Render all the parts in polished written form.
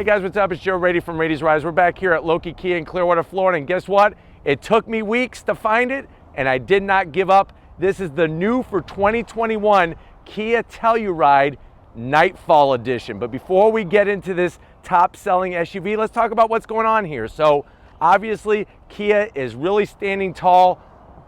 Hey guys, what's up? It's Joe Rady from Rady's Rise. We're back here at Loki Kia in Clearwater, Florida, and guess what? It took me weeks to find it, and I did not give up. This is the new for 2021 Kia Telluride Nightfall Edition. But before we get into this top-selling SUV, let's talk about what's going on here. So obviously, Kia is really standing tall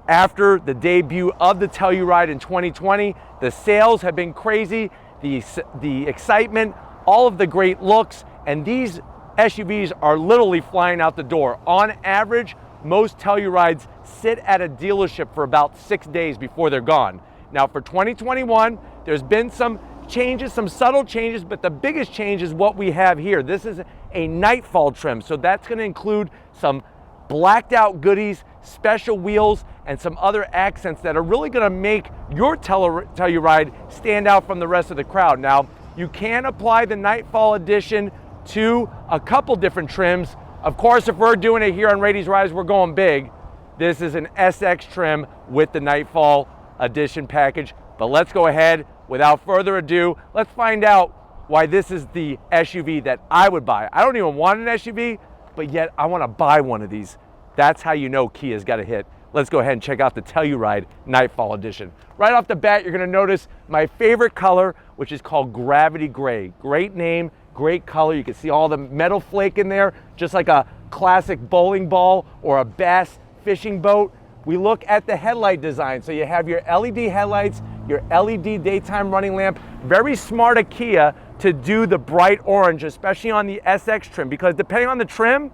after the debut of the Telluride in 2020. The sales have been crazy, the excitement, all of the great looks, and these SUVs are literally flying out the door. On average, most Tellurides sit at a dealership for about 6 days before they're gone. Now for 2021, there's been some changes, some subtle changes, but the biggest change is what we have here. This is a Nightfall trim, so that's going to include some blacked out goodies, special wheels, and some other accents that are really going to make your Telluride stand out from the rest of the crowd. Now, you can apply the Nightfall Edition to a couple different trims. Of course, if we're doing it here on Rady's Rise, we're going big. This is an SX trim with the Nightfall Edition package. But let's go ahead, without further ado, let's find out why this is the SUV that I would buy. I don't even want an SUV, but yet I want to buy one of these. That's how you know Kia's got a hit. Let's go ahead and check out the Telluride Nightfall Edition. Right off the bat, you're going to notice my favorite color, which is called Gravity Gray. Great name, great color. You can see all the metal flake in there, just like a classic bowling ball or a bass fishing boat. We look at the headlight design. So you have your LED headlights, your LED daytime running lamp. Very smart of Kia to do the bright orange, especially on the SX trim, because depending on the trim,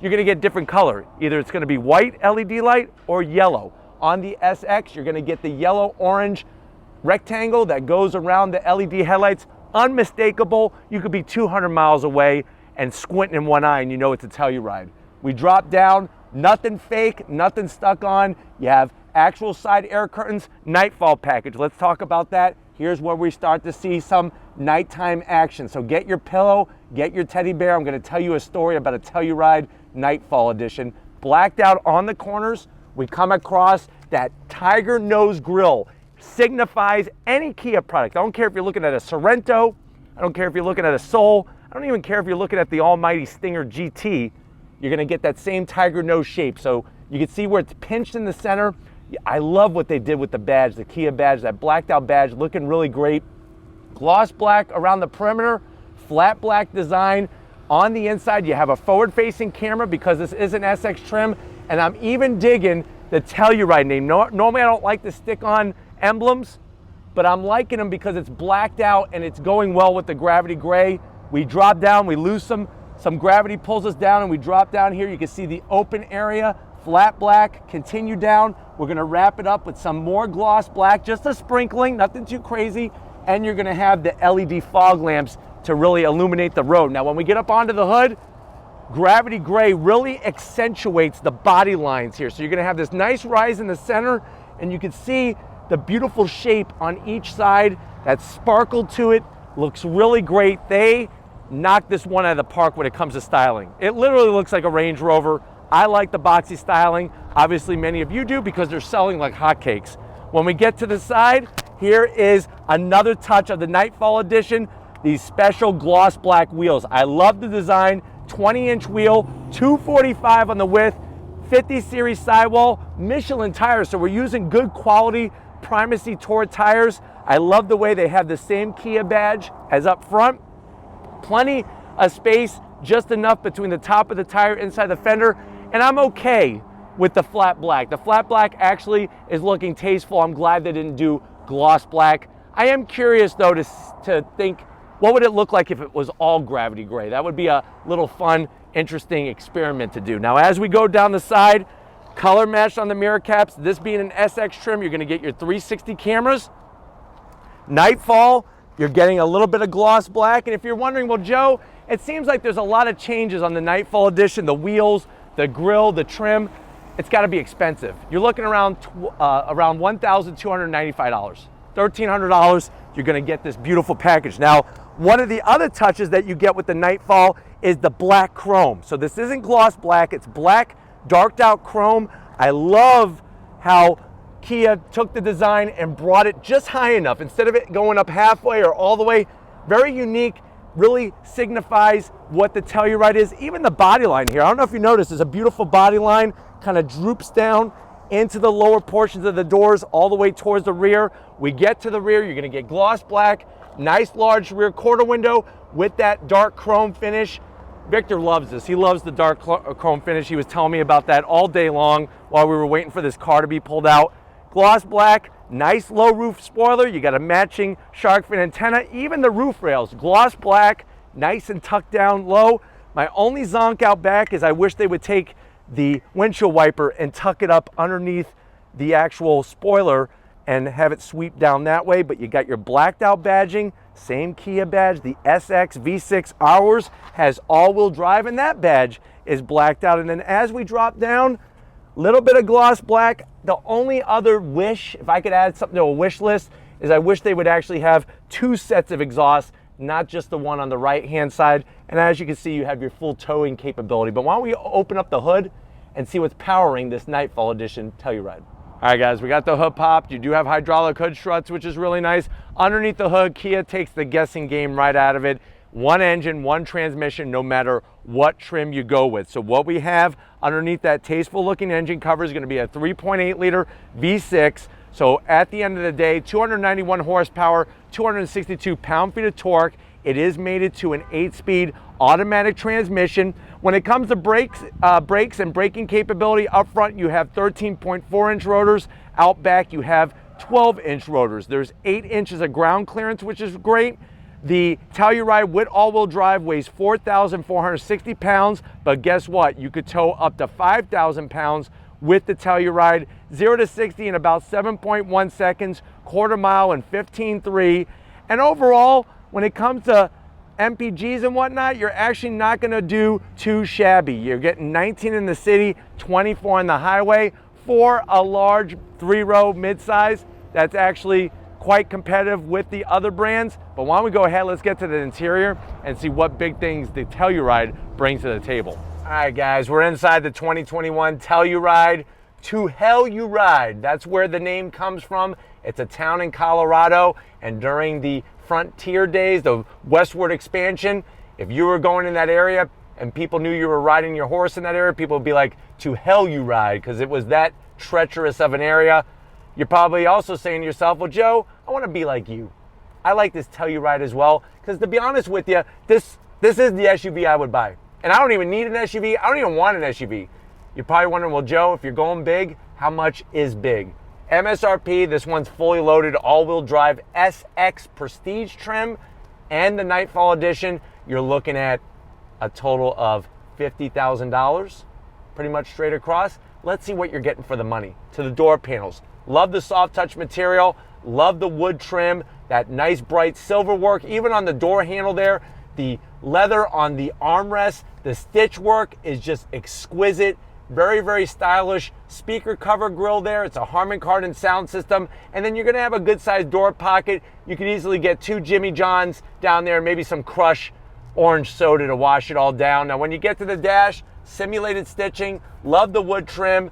you're going to get different color. Either it's going to be white LED light or yellow. On the SX, you're going to get the yellow-orange rectangle that goes around the LED headlights. Unmistakable. You could be 200 miles away and squinting in one eye and you know it's a Telluride. We drop down, nothing fake, nothing stuck on. You have actual side air curtains, Nightfall package. Let's talk about that. Here's where we start to see some nighttime action. So get your pillow, get your teddy bear. I'm going to tell you a story about a Telluride Nightfall Edition. Blacked out on the corners, we come across that tiger nose grille. Signifies any Kia product. I don't care if you're looking at a Sorento, I don't care if you're looking at a Soul, I don't even care if you're looking at the almighty Stinger GT, you're gonna get that same tiger nose shape. So you can see where it's pinched in the center. I love what they did with the badge, the Kia badge, that blacked out badge, looking really great. Gloss black around the perimeter, flat black design. On the inside, you have a forward-facing camera because this is an SX trim, and I'm even digging the Telluride name. Normally I don't like to stick on emblems, but I'm liking them because it's blacked out and it's going well with the Gravity Gray. We drop down, we lose some gravity pulls us down, and we drop down here. You can see the open area, flat black, continue down. We're gonna wrap it up with some more gloss black, just a sprinkling, nothing too crazy, and you're gonna have the LED fog lamps to really illuminate the road. Now, when we get up onto the hood, Gravity Gray really accentuates the body lines here. So you're gonna have this nice rise in the center, and you can see the beautiful shape on each side, that sparkle to it, looks really great. They knocked this one out of the park when it comes to styling. It literally looks like a Range Rover. I like the boxy styling. Obviously, many of you do because they're selling like hotcakes. When we get to the side, here is another touch of the Nightfall Edition, these special gloss black wheels. I love the design, 20-inch wheel, 245 on the width, 50 series sidewall, Michelin tires, so we're using good quality Primacy Tour tires. I love the way they have the same Kia badge as up front. Plenty of space, just enough between the top of the tire inside the fender, and I'm okay with the flat black. The flat black actually is looking tasteful. I'm glad they didn't do gloss black. I am curious though to think, what would it look like if it was all Gravity Gray? That would be a little fun, interesting experiment to do. Now, as we go down the side, color matched on the mirror caps. This being an SX trim, you're gonna get your 360 cameras. Nightfall, you're getting a little bit of gloss black. And if you're wondering, well, Joe, it seems like there's a lot of changes on the Nightfall Edition, the wheels, the grille, the trim. It's gotta be expensive. You're looking around $1,295. $1,300, you're gonna get this beautiful package. Now, one of the other touches that you get with the Nightfall is the black chrome. So this isn't gloss black, it's black, darked out chrome. I love how Kia took the design and brought it just high enough. Instead of it going up halfway or all the way, very unique really signifies what the Telluride is. Even the body line here, I don't know if you noticed, there's a beautiful body line, kind of droops down into the lower portions of the doors all the way towards the rear. We get to the rear, you're gonna get gloss black, nice large rear quarter window with that dark chrome finish. Victor loves this. He loves the dark chrome finish. He was telling me about that all day long while we were waiting for this car to be pulled out. Gloss black, nice low roof spoiler. You got a matching shark fin antenna. Even the roof rails, gloss black, nice and tucked down low. My only zonk out back is I wish they would take the windshield wiper and tuck it up underneath the actual spoiler and have it sweep down that way, but you got your blacked out badging, same Kia badge. The SX V6 ours has all-wheel drive, and that badge is blacked out. And then as we drop down, little bit of gloss black. The only other wish, if I could add something to a wish list, is I wish they would actually have 2 sets of exhaust, not just the one on the right-hand side. And as you can see, you have your full towing capability. But why don't we open up the hood and see what's powering this Nightfall Edition Telluride. All right, guys, we got the hood popped. You do have hydraulic hood struts, which is really nice. Underneath the hood, Kia takes the guessing game right out of it. One engine, one transmission, no matter what trim you go with. So what we have underneath that tasteful looking engine cover is going to be a 3.8 liter V6. So at the end of the day, 291 horsepower, 262 pound-feet of torque. It is mated to an 8-speed automatic transmission. When it comes to brakes and braking capability, up front you have 13.4-inch rotors. Out back you have 12-inch rotors. There's 8 inches of ground clearance, which is great. The Telluride with all-wheel drive weighs 4,460 pounds, but guess what? You could tow up to 5,000 pounds with the Telluride. 0 to 60 in about 7.1 seconds, quarter mile in 15.3. And overall, when it comes to MPGs and whatnot, you're actually not gonna do too shabby. You're getting 19 in the city, 24 on the highway. For a large 3-row midsize, that's actually quite competitive with the other brands. But why don't we go ahead, let's get to the interior and see what big things the Telluride brings to the table. All right, guys, we're inside the 2021 Telluride. To Hell You Ride, that's where the name comes from. It's a town in Colorado, and during the frontier days, the westward expansion, if you were going in that area and people knew you were riding your horse in that area, people would be like, to hell you ride, because it was that treacherous of an area. You're probably also saying to yourself, well, Joe, I want to be like you. I like this Telluride as well, because to be honest with you, this is the SUV I would buy. And I don't even need an SUV. I don't even want an SUV. You're probably wondering, well, Joe, if you're going big, how much is big? MSRP, this one's fully loaded, all-wheel drive SX Prestige trim, and the Nightfall Edition, you're looking at a total of $50,000, pretty much straight across. Let's see what you're getting for the money. To the door panels. Love the soft touch material, love the wood trim, that nice bright silver work, even on the door handle there. The leather on the armrest, the stitch work is just exquisite. Very, very stylish speaker cover grill there. It's a Harman Kardon sound system. And then you're gonna have a good sized door pocket. You can easily get 2 Jimmy Johns down there, maybe some Crush orange soda to wash it all down. Now when you get to the dash, simulated stitching, love the wood trim,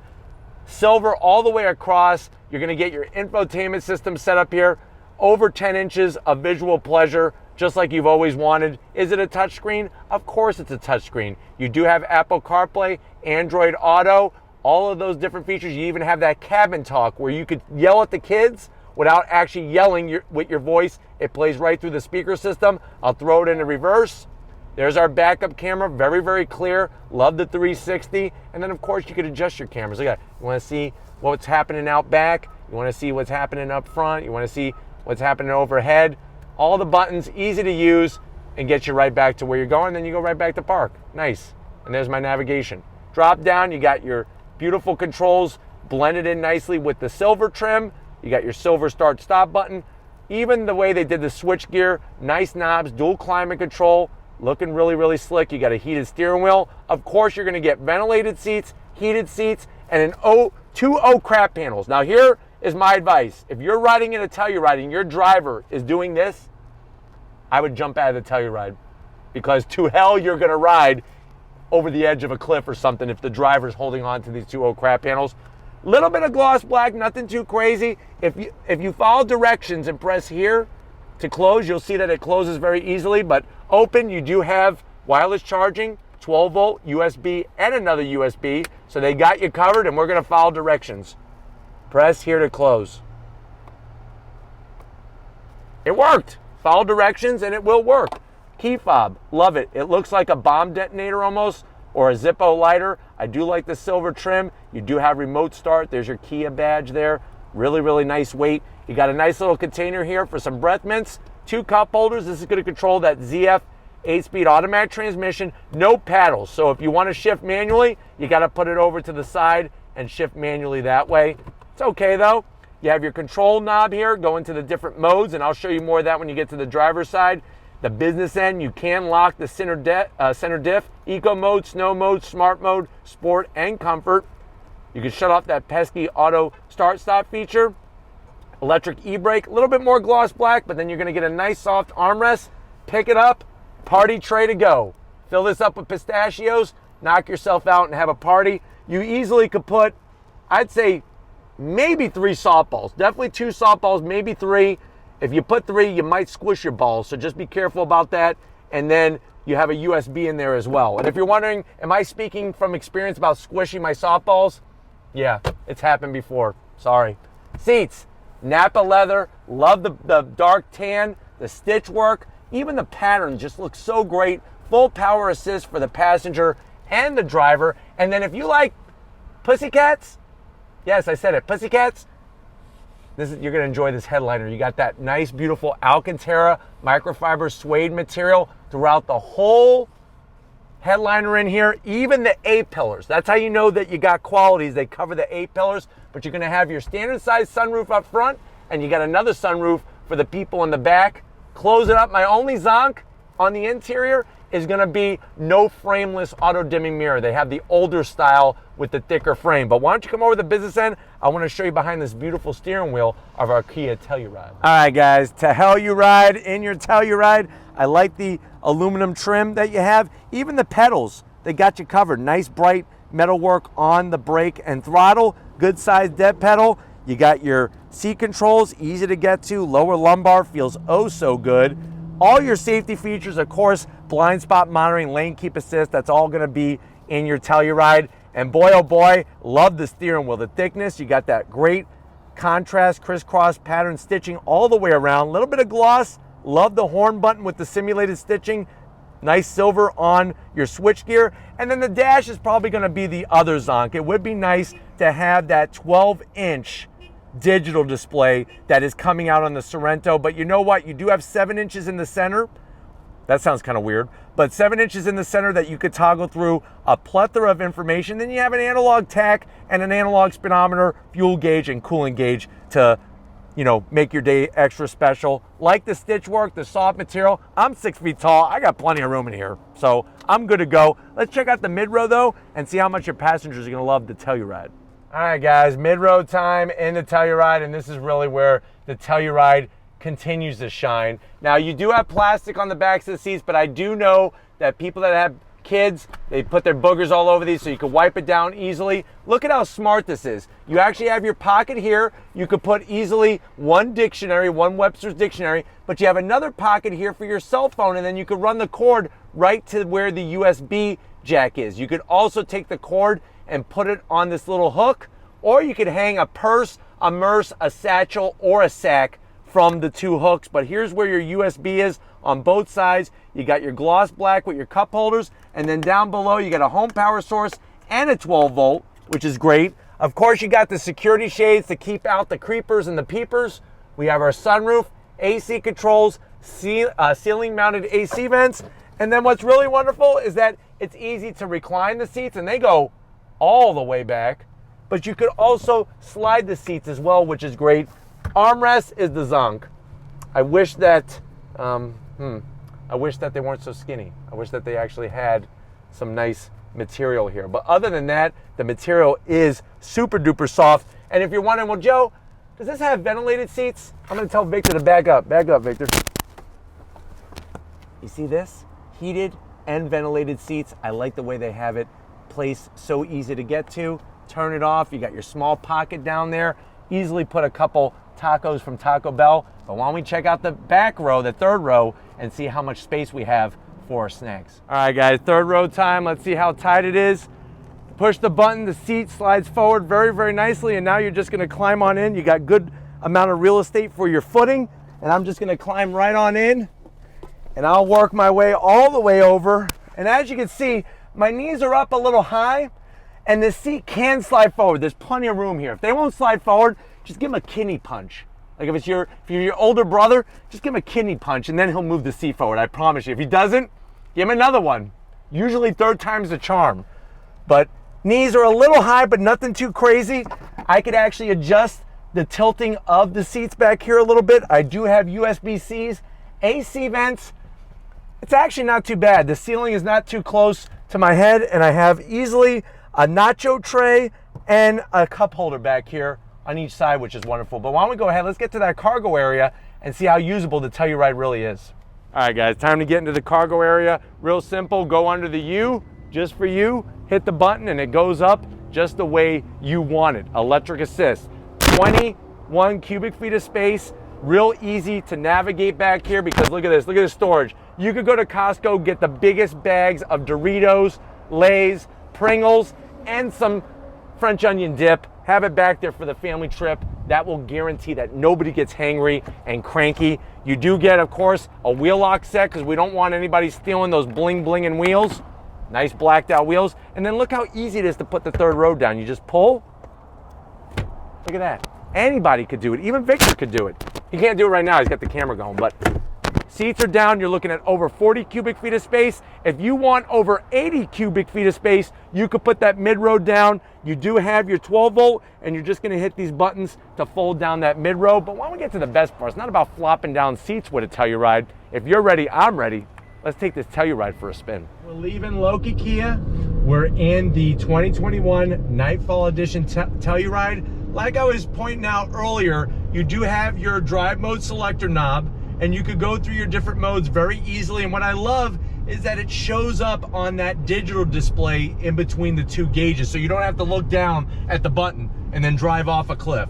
silver all the way across. You're gonna get your infotainment system set up here. Over 10 inches of visual pleasure, just like you've always wanted. Is it a touchscreen? Of course it's a touchscreen. You do have Apple CarPlay, Android Auto, all of those different features. You even have that cabin talk where you could yell at the kids without actually yelling with your voice. It plays right through the speaker system. I'll throw it into reverse. There's our backup camera, very, very clear. Love the 360. And then of course you could adjust your cameras. Look at that. You wanna see what's happening out back. You wanna see what's happening up front. You wanna see what's happening overhead. All the buttons, easy to use, and get you right back to where you're going. Then you go right back to park. Nice. And there's my navigation. Drop down, you got your beautiful controls blended in nicely with the silver trim. You got your silver start stop button. Even the way they did the switch gear, nice knobs, dual climate control, looking really, really slick. You got a heated steering wheel. Of course, you're gonna get ventilated seats, heated seats, and two crap panels. Now here is my advice. If you're riding in a Telluride and your driver is doing this, I would jump out of the Telluride, because to hell you're gonna ride over the edge of a cliff or something if the driver's holding on to these 2 crap panels. Little bit of gloss black, nothing too crazy. If you follow directions and press here, To close, you'll see that it closes very easily, but open, you do have wireless charging, 12-volt USB and another USB, so they got you covered, and we're gonna follow directions. Press here to close. It worked. Follow directions and it will work. Key fob, love it. It looks like a bomb detonator almost, or a Zippo lighter. I do like the silver trim. You do have remote start. There's your Kia badge there. Really, really nice weight. You got a nice little container here for some breath mints, 2 cup holders. This is going to control that ZF 8-speed automatic transmission, no paddles. So if you want to shift manually, you got to put it over to the side and shift manually that way. It's okay though. You have your control knob here, go into the different modes, and I'll show you more of that when you get to the driver's side. The business end, you can lock the center diff, eco mode, snow mode, smart mode, sport, and comfort. You can shut off that pesky auto start-stop feature. Electric e-brake, a little bit more gloss black, but then you're gonna get a nice soft armrest. Pick it up, party tray to go. Fill this up with pistachios, knock yourself out and have a party. You easily could put, I'd say, maybe 3 softballs. Definitely 2 softballs, maybe 3. If you put 3, you might squish your balls, so just be careful about that. And then you have a USB in there as well. And if you're wondering, am I speaking from experience about squishing my softballs? Yeah, it's happened before. Sorry. Seats, Nappa leather. Love the dark tan, the stitch work. Even the pattern just looks so great. Full power assist for the passenger and the driver. And then if you like pussycats, yes, I said it, pussycats, you're gonna enjoy this headliner. You got that nice, beautiful Alcantara microfiber suede material throughout the whole headliner in here, even the A-pillars. That's how you know that you got qualities. They cover the A-pillars, but you're gonna have your standard size sunroof up front, and you got another sunroof for the people in the back. Close it up. My only zonk on the interior is gonna be no frameless auto dimming mirror. They have the older style with the thicker frame. But why don't you come over to the business end? I wanna show you behind this beautiful steering wheel of our Kia Telluride. All right, guys, Telluride in your Telluride. I like the aluminum trim that you have. Even the pedals, they got you covered. Nice bright metalwork on the brake and throttle. Good sized dead pedal. You got your seat controls, easy to get to. Lower lumbar feels oh so good. All your safety features, of course, blind spot monitoring, lane keep assist, that's all gonna be in your Telluride. And boy, oh boy, love the steering wheel. The thickness, you got that great contrast, crisscross pattern stitching all the way around. A little bit of gloss. Love the horn button with the simulated stitching. Nice silver on your switchgear. And then the dash is probably gonna be the other zonk. It would be nice to have that 12-inch digital display that is coming out on the Sorento, but you know what? You do have 7 inches in the center. That sounds kind of weird, but 7 inches in the center that you could toggle through a plethora of information. Then you have an analog tach and an analog speedometer, fuel gauge, and coolant gauge to, you know, make your day extra special. Like the stitch work, the soft material. I'm 6 feet tall. I got plenty of room in here, so I'm good to go. Let's check out the mid-row though and see how much your passengers are gonna love the Telluride. All right, guys, mid-row time in the Telluride, and this is really where the Telluride continues to shine. Now, you do have plastic on the backs of the seats, but I do know that people that have kids, they put their boogers all over these so you can wipe it down easily. Look at how smart this is. You actually have your pocket here. You could put easily one dictionary, one Webster's dictionary, but you have another pocket here for your cell phone, and then you could run the cord right to where the USB jack is. You could also take the cord and put it on this little hook, or you could hang a purse, a merce, a satchel, or a sack from the 2 hooks. But here's where your USB is on both sides. You got your gloss black with your cup holders, and then down below you got a home power source and a 12-volt, which is great. Of course, you got the security shades to keep out the creepers and the peepers. We have our sunroof, AC controls, ceiling mounted AC vents, and then what's really wonderful is that it's easy to recline the seats, and they go all the way back, but you could also slide the seats as well, which is great. Armrest is the zonk. I wish that they weren't so skinny. I wish that they actually had some nice material here. But other than that, the material is super duper soft. And if you're wondering, well, Joe, does this have ventilated seats? I'm gonna tell Victor to back up. Back up, Victor. You see this? Heated and ventilated seats. I like the way they have it placed, so easy to get to. Turn it off. You got your small pocket down there. Easily put a couple tacos from Taco Bell But why don't we check out the back row, the third row, and see how much space we have for our snacks. All right, guys, third row time. Let's see how tight it is. Push the button, the seat slides forward very, very nicely, and now you're just gonna climb on in. You got good amount of real estate for your footing, and I'm just gonna climb right on in, and I'll work my way all the way over. And as you can see, my knees are up a little high, and the seat can slide forward. There's plenty of room here. If they won't slide forward, just give them a kidney punch. Like if you're your older brother, just give him a kidney punch and then he'll move the seat forward, I promise you. If he doesn't, give him another one. Usually third time's the charm. But knees are a little high, but nothing too crazy. I could actually adjust the tilting of the seats back here a little bit. I do have USB-Cs, AC vents. It's actually not too bad. The ceiling is not too close to my head, and I have easily a nacho tray and a cup holder back here on each side, which is wonderful. But why don't we go ahead, let's get to that cargo area and see how usable the Telluride really is. All right, guys, time to get into the cargo area. Real simple, go under the U, just for you, hit the button, and it goes up just the way you want it. Electric assist, 21 cubic feet of space, real easy to navigate back here because look at this storage. You could go to Costco, get the biggest bags of Doritos, Lay's, Pringles, and some French onion dip. Have it back there for the family trip. That will guarantee that nobody gets hangry and cranky. You do get, of course, a wheel lock set because we don't want anybody stealing those bling blinging wheels. Nice blacked out wheels. And then look how easy it is to put the third row down. You just pull. Look at that. Anybody could do it. Even Victor could do it. He can't do it right now. He's got the camera going, but seats are down. You're looking at over 40 cubic feet of space. If you want over 80 cubic feet of space, you could put that mid-row down. You do have your 12 volt, and you're just gonna hit these buttons to fold down that mid-row. But why don't we get to the best part? It's not about flopping down seats with a Telluride. If you're ready, I'm ready. Let's take this Telluride for a spin. We're leaving Loki Kia. We're in the 2021 Nightfall Edition Telluride. Like I was pointing out earlier, you do have your drive mode selector knob, and you could go through your different modes very easily. And what I love is that it shows up on that digital display in between the two gauges, so you don't have to look down at the button and then drive off a cliff.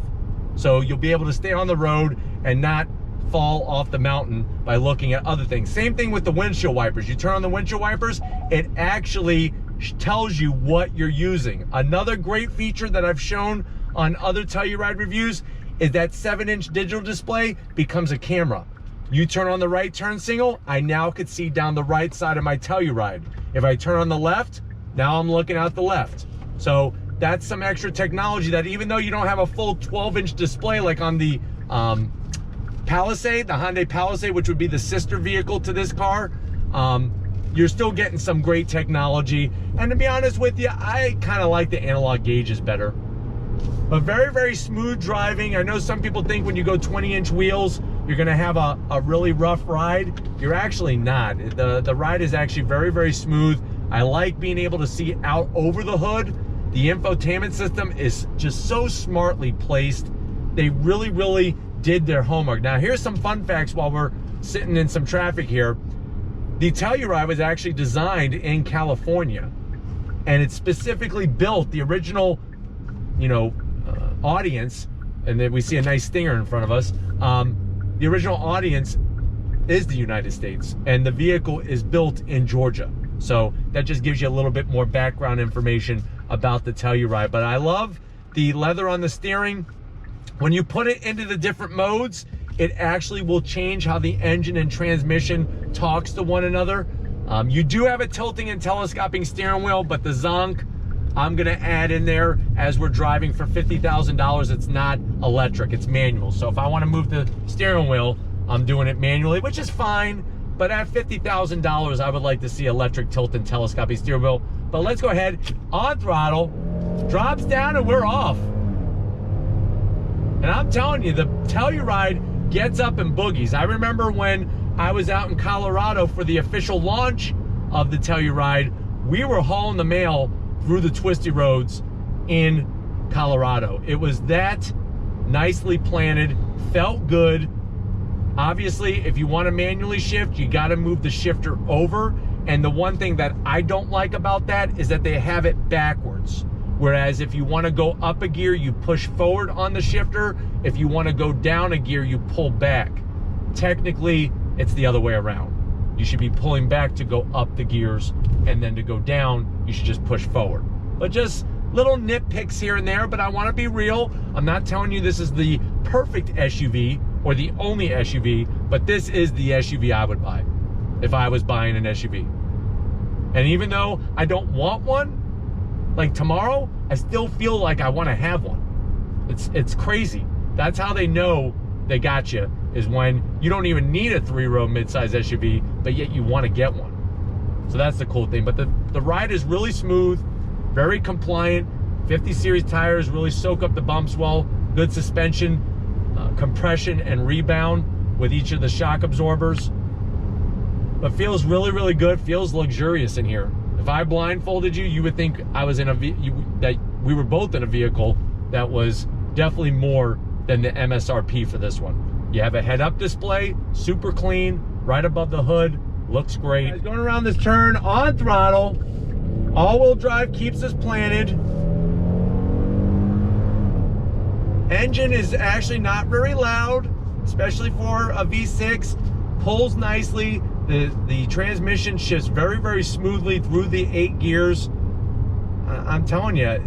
So you'll be able to stay on the road and not fall off the mountain by looking at other things. Same thing with the windshield wipers. You turn on the windshield wipers, it actually tells you what you're using. Another great feature that I've shown on other Telluride reviews is that 7-inch digital display becomes a camera. You turn on the right turn signal, I now could see down the right side of my Telluride. If I turn on the left, now I'm looking out the left. So that's some extra technology that even though you don't have a full 12-inch display like on the Palisade, the Hyundai Palisade, which would be the sister vehicle to this car, you're still getting some great technology. And to be honest with you, I kind of like the analog gauges better. But very, very smooth driving. I know some people think when you go 20-inch wheels, you're gonna have a really rough ride. You're actually not. The ride is actually very, very smooth. I like being able to see out over the hood. The infotainment system is just so smartly placed. They really, really did their homework. Now, here's some fun facts while we're sitting in some traffic here. The Telluride was actually designed in California, and it's specifically built, the original, audience, and then we see a nice stinger in front of us. The original audience is the United States, and the vehicle is built in Georgia. So that just gives you a little bit more background information about the Telluride. But I love the leather on the steering. When you put it into the different modes, it actually will change how the engine and transmission talks to one another. You do have a tilting and telescoping steering wheel, but the Zonk, I'm gonna add in there as we're driving for $50,000. It's not electric, it's manual. So if I wanna move the steering wheel, I'm doing it manually, which is fine. But at $50,000, I would like to see electric tilt and telescoping steering wheel. But let's go ahead, on throttle, drops down and we're off. And I'm telling you, the Telluride gets up and boogies. I remember when I was out in Colorado for the official launch of the Telluride, we were hauling the mail through the twisty roads in Colorado. It was that nicely planted, felt good. Obviously, if you want to manually shift, you got to move the shifter over. And the one thing that I don't like about that is that they have it backwards. Whereas if you want to go up a gear, you push forward on the shifter. If you want to go down a gear, you pull back. technically it's the other way around. You should be pulling back to go up the gears, and then to go down, you should just push forward. But just little nitpicks here and there, but I want to be real. I'm not telling you this is the perfect SUV or the only SUV, but this is the SUV I would buy if I was buying an SUV. And even though I don't want one, like tomorrow, I still feel like I want to have one. It's crazy. That's how they know they got you, is when you don't even need a 3-row midsize SUV, but yet you want to get one. So that's the cool thing. But the ride is really smooth, very compliant. 50 series tires really soak up the bumps well. Good suspension, compression and rebound with each of the shock absorbers. But feels really, really good. Feels luxurious in here. If I blindfolded you, you would think I was in that we were both in a vehicle that was definitely more than the MSRP for this one. You have a head-up display, super clean, right above the hood, looks great. Going around this turn on throttle, all-wheel drive keeps us planted. Engine is actually not very loud, especially for a V6. Pulls nicely. The transmission shifts very, very smoothly through the 8 gears. I'm telling you,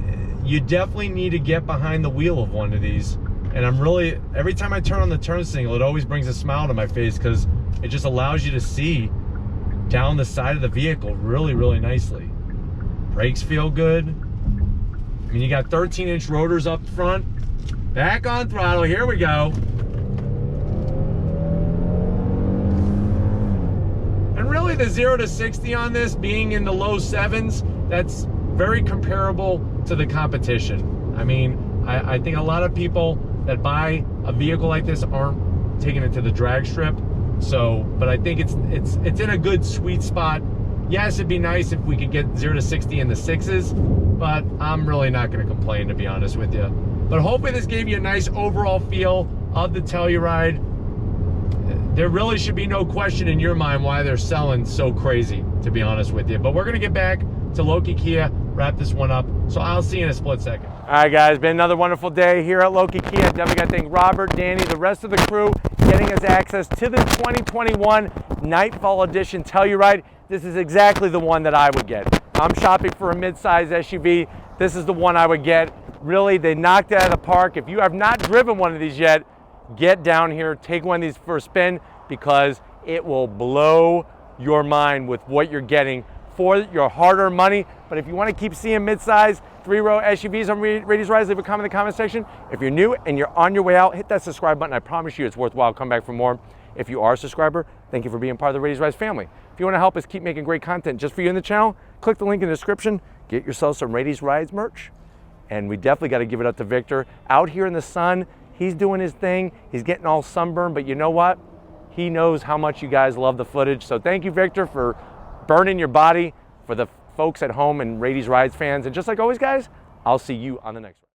you definitely need to get behind the wheel of one of these. And I'm really, every time I turn on the turn signal, it always brings a smile to my face, because it just allows you to see down the side of the vehicle really, really nicely. Brakes feel good. I mean, you got 13-inch rotors up front. Back on throttle, here we go. And really the 0 to 60 on this being in the low 7s, that's very comparable to the competition. I mean, I think a lot of people that buy a vehicle like this aren't taking it to the drag strip. So, but I think it's in a good sweet spot. Yes, it'd be nice if we could get 0 to 60 in the 6s, but I'm really not going to complain, to be honest with you. But hopefully this gave you a nice overall feel of the Telluride. There really should be no question in your mind why they're selling so crazy, to be honest with you. But we're going to get back to Loki Kia, wrap this one up. So I'll see you in a split second. All right, guys, been another wonderful day here at Loki Kia. Definitely got to thank Robert, Danny, the rest of the crew, getting us access to the 2021 Nightfall Edition Telluride. This is exactly the one that I would get. I'm shopping for a mid-size SUV. This is the one I would get. Really, they knocked it out of the park. If you have not driven one of these yet, get down here, take one of these for a spin, because it will blow your mind with what you're getting for your hard-earned money. But if you want to keep seeing mid-size 3-row SUVs on Rady's Rise, leave a comment in the comment section. If you're new and you're on your way out, hit that subscribe button. I promise you it's worthwhile. Come back for more. If you are a subscriber, thank you for being part of the Rady's Rise family. If you want to help us keep making great content just for you in the channel, click the link in the description. Get yourself some Rady's Rise merch. And we definitely got to give it up to Victor. Out here in the sun, he's doing his thing. He's getting all sunburned, but you know what? He knows how much you guys love the footage. So thank you, Victor, for burning your body for the folks at home and Rady's Rides fans. And just like always, guys, I'll see you on the next one.